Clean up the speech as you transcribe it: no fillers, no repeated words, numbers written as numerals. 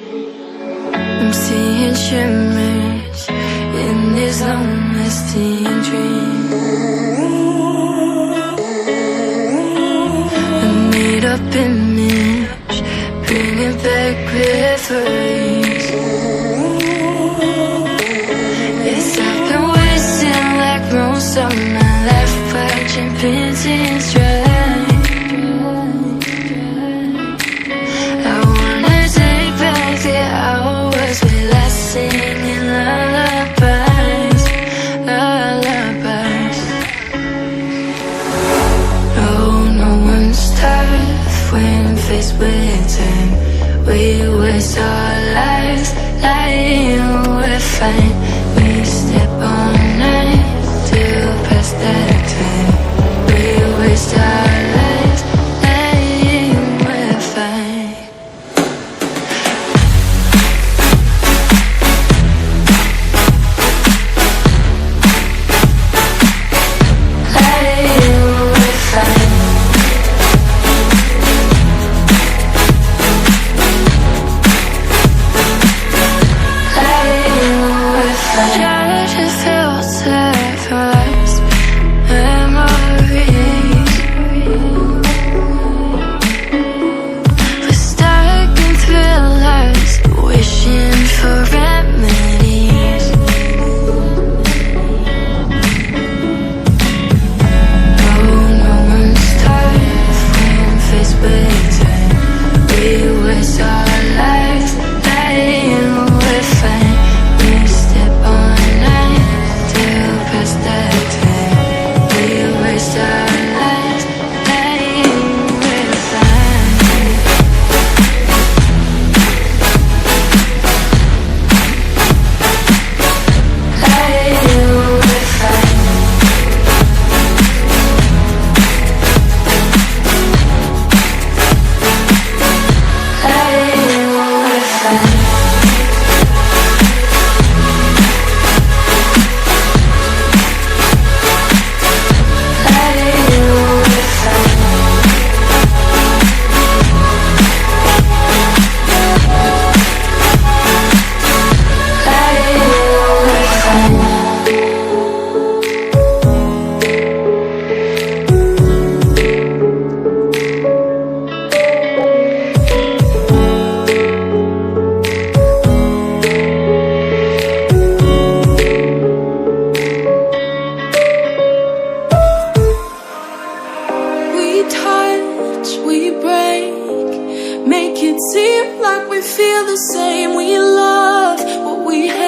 I'm seeing shimmers in this long-lasting dream. A made-up image, bringing back memories. Yes, I've been wasting like most of my life, watching paintings dry. I wanna take back the hours we last singing lullabies, lullabies. Oh, no one's tough when faced with time. We waste our lives lying, we're fine. We step all night till past that time. We waste our lives lying, we're fine. We break, make it seem like we feel the same. We love what we hate.